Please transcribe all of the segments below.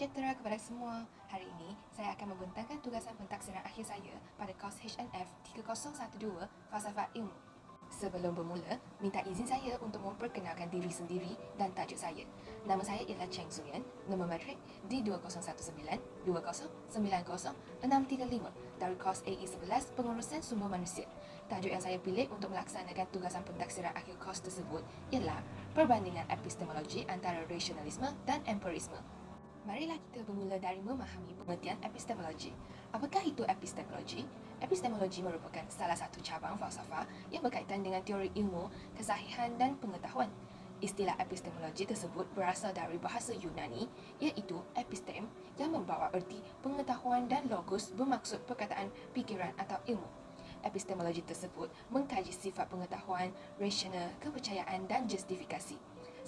sejahtera kepada semua. Hari ini, saya akan membentangkan tugasan pentaksiran akhir saya pada kos HNF 3012 Falsafah Ilmu. Sebelum bermula, minta izin saya untuk memperkenalkan diri sendiri dan tajuk saya. Nama saya ialah Cheng Suyan, nombor matrik D2019-2090635 dari kos AE11 Pengurusan Sumber Manusia. Tajuk yang saya pilih untuk melaksanakan tugasan pentaksiran akhir kos tersebut ialah perbandingan epistemologi antara rasionalisme dan empirisme. Marilah kita bermula dari memahami pengertian epistemologi. Apakah itu epistemologi? Epistemologi merupakan salah satu cabang falsafah yang berkaitan dengan teori ilmu, kesahihan dan pengetahuan. Istilah epistemologi tersebut berasal dari bahasa Yunani, iaitu epistem, yang membawa erti pengetahuan, dan logos bermaksud perkataan, fikiran atau ilmu. Epistemologi tersebut mengkaji sifat pengetahuan, rasional, kepercayaan dan justifikasi.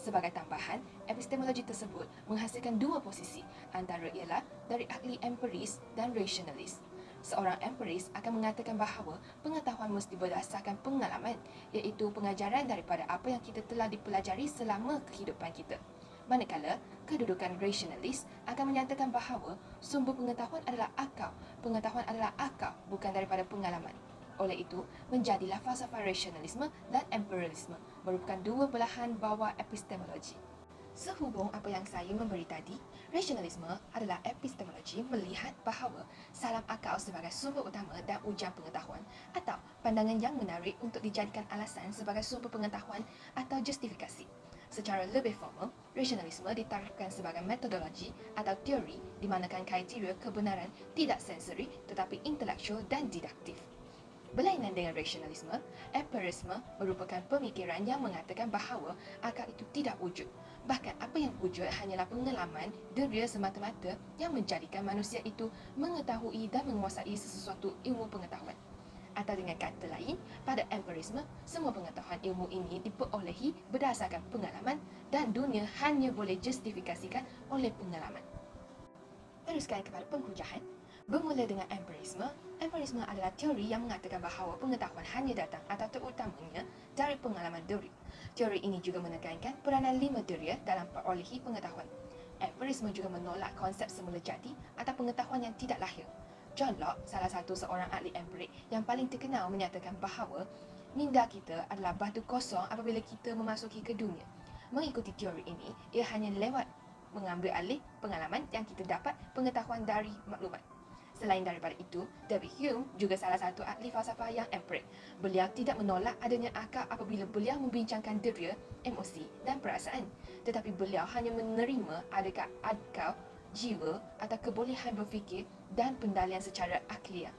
Sebagai tambahan, epistemologi tersebut menghasilkan dua posisi, antara ialah dari ahli empiris dan rasionalis. Seorang empiris akan mengatakan bahawa pengetahuan mesti berdasarkan pengalaman, iaitu pengajaran daripada apa yang kita telah dipelajari selama kehidupan kita. Manakala, kedudukan rasionalis akan menyatakan bahawa sumber pengetahuan adalah akal. Pengetahuan adalah akal, bukan daripada pengalaman. Oleh itu, menjadilah falsafah rasionalisme dan empirisme merupakan dua belahan bawah epistemologi. Sehubung apa yang saya memberi tadi, rasionalisme adalah epistemologi melihat bahawa salam akal sebagai sumber utama dan ujian pengetahuan atau pandangan yang menarik untuk dijadikan alasan sebagai sumber pengetahuan atau justifikasi. Secara lebih formal, rasionalisme ditarifkan sebagai metodologi atau teori di manakan kriteria kebenaran tidak sensori tetapi intelektual dan didaktif. Berlainan dengan rasionalisme, empirisme merupakan pemikiran yang mengatakan bahawa akal itu tidak wujud. Bahkan apa yang wujud hanyalah pengalaman deria semata-mata yang menjadikan manusia itu mengetahui dan menguasai sesuatu ilmu pengetahuan. Atau dengan kata lain, pada empirisme, semua pengetahuan ilmu ini diperolehi berdasarkan pengalaman dan dunia hanya boleh justifikasikan oleh pengalaman. Teruskan kepada penghujaan. Bermula dengan empirisme, empirisme adalah teori yang mengatakan bahawa pengetahuan hanya datang atau terutamanya dari pengalaman diri. Teori ini juga menekankan peranan lima deria dalam perolehi pengetahuan. Empirisme juga menolak konsep semula jadi atau pengetahuan yang tidak lahir. John Locke, salah satu seorang ahli empirik yang paling terkenal, menyatakan bahawa minda kita adalah batu kosong apabila kita memasuki ke dunia. Mengikuti teori ini, ia hanya lewat mengambil alih pengalaman yang kita dapat pengetahuan dari maklumat. Selain daripada itu, David Hume juga salah satu ahli falsafah yang empirik. Beliau tidak menolak adanya akal apabila beliau membincangkan deria, emosi dan perasaan. Tetapi beliau hanya menerima adakah akal, jiwa atau kebolehan berfikir dan pendalian secara akliah.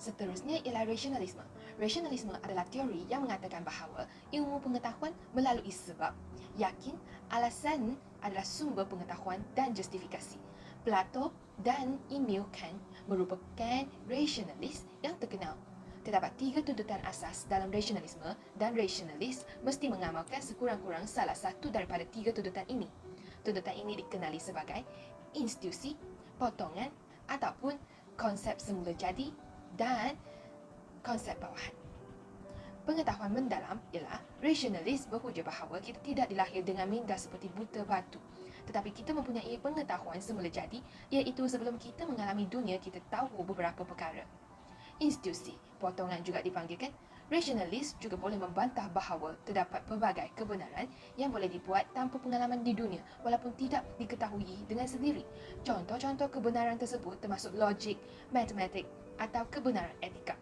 Seterusnya ialah rasionalisme. Rasionalisme adalah teori yang mengatakan bahawa ilmu pengetahuan melalui sebab, yakin, alasan adalah sumber pengetahuan dan justifikasi. Plato dan Immanuel Kant merupakan rasionalis yang terkenal. Terdapat tiga tuntutan asas dalam rasionalisme dan rasionalis mesti mengamalkan sekurang-kurang salah satu daripada tiga tuntutan ini. Tuntutan ini dikenali sebagai institusi, potongan ataupun konsep semula jadi dan konsep bawahan. Pengetahuan mendalam ialah rasionalis berhujah bahawa kita tidak dilahir dengan minda seperti buta batu. Tetapi kita mempunyai pengetahuan semula jadi, iaitu sebelum kita mengalami dunia, kita tahu beberapa perkara. Institusi, potongan juga dipanggilkan. Rasionalis juga boleh membantah bahawa terdapat pelbagai kebenaran yang boleh dibuat tanpa pengalaman di dunia walaupun tidak diketahui dengan sendiri. Contoh-contoh kebenaran tersebut termasuk logik, matematik atau kebenaran etika.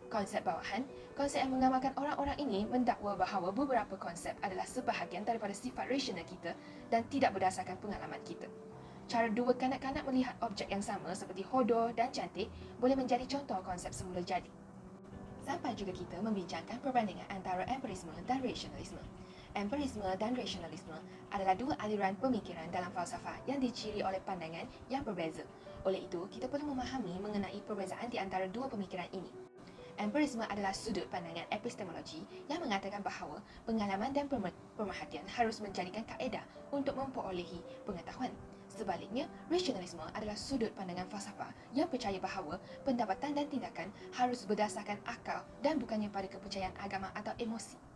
Konsep bawahan, konsep yang mengamalkan orang-orang ini mendakwa bahawa beberapa konsep adalah sebahagian daripada sifat rasional kita dan tidak berdasarkan pengalaman kita. Cara dua kanak-kanak melihat objek yang sama seperti hodoh dan cantik boleh menjadi contoh konsep semula jadi. Sampai juga kita membincangkan perbandingan antara empirisme dan rasionalisme. Empirisme dan rasionalisme adalah dua aliran pemikiran dalam falsafah yang diciri oleh pandangan yang berbeza. Oleh itu, kita perlu memahami mengenai perbezaan di antara dua pemikiran ini. Empirisme adalah sudut pandangan epistemologi yang mengatakan bahawa pengalaman dan pemerhatian harus menjadikan kaedah untuk memperolehi pengetahuan. Sebaliknya, rasionalisme adalah sudut pandangan falsafah yang percaya bahawa pendapatan dan tindakan harus berdasarkan akal dan bukannya pada kepercayaan agama atau emosi.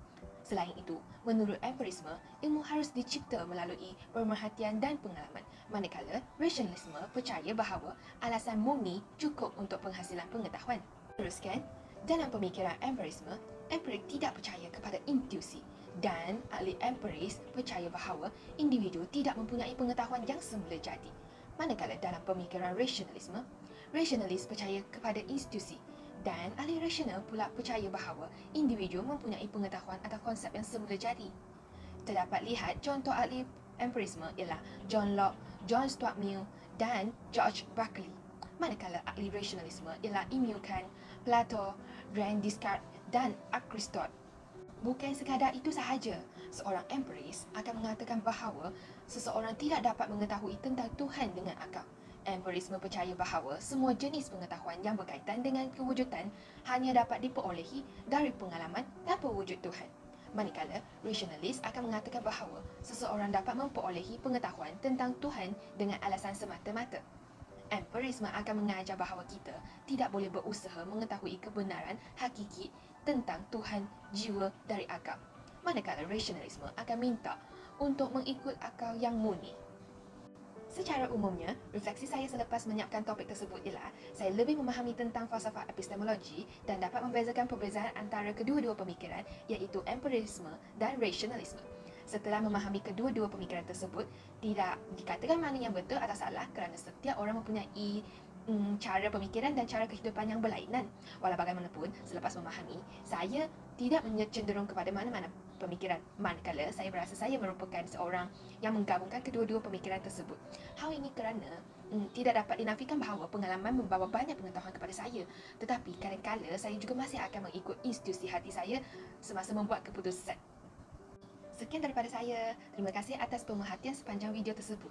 Selain itu, menurut empirisme, ilmu harus dicipta melalui pemerhatian dan pengalaman, manakala Rasionalisme percaya bahawa alasan murni cukup untuk penghasilan pengetahuan. Teruskan, dalam pemikiran empirisme, empirik tidak percaya kepada intuisi dan ahli empiris percaya bahawa individu tidak mempunyai pengetahuan yang semula jadi. Manakala dalam pemikiran rasionalisme, rasionalis percaya kepada institusi dan ahli rasional pula percaya bahawa individu mempunyai pengetahuan atau konsep yang semula jadi. Terdapat lihat contoh ahli empirisme ialah John Locke, John Stuart Mill dan George Berkeley. Manakala ahli rasionalisme ialah Immanuel Kant, Plato, René Descartes dan Aristotle. Bukan sekadar itu sahaja, seorang empiris akan mengatakan bahawa seseorang tidak dapat mengetahui tentang Tuhan dengan akal. Empirisme percaya bahawa semua jenis pengetahuan yang berkaitan dengan kewujudan hanya dapat diperolehi dari pengalaman tanpa wujud Tuhan. Manakala rasionalis akan mengatakan bahawa seseorang dapat memperolehi pengetahuan tentang Tuhan dengan alasan semata-mata. Empirisme akan mengajar bahawa kita tidak boleh berusaha mengetahui kebenaran hakiki tentang Tuhan jiwa dari akal. Manakala rasionalisme akan minta untuk mengikut akal yang murni. Secara umumnya, refleksi saya selepas menyiapkan topik tersebut ialah saya lebih memahami tentang falsafah epistemologi dan dapat membezakan perbezaan antara kedua-dua pemikiran iaitu empirisme dan rasionalisme. Setelah memahami kedua-dua pemikiran tersebut, tidak dikatakan mana yang betul atau salah kerana setiap orang mempunyai cara pemikiran dan cara kehidupan yang berlainan. Walau bagaimanapun, selepas memahami, saya tidak cenderung kepada mana-mana pemikiran, manakala saya berasa saya merupakan seorang yang menggabungkan kedua-dua pemikiran tersebut. Hal ini kerana tidak dapat dinafikan bahawa pengalaman membawa banyak pengetahuan kepada saya, tetapi kadang-kadang saya juga masih akan mengikut institusi hati saya semasa membuat keputusan. Sekian daripada saya. Terima kasih atas pemerhatian sepanjang video tersebut.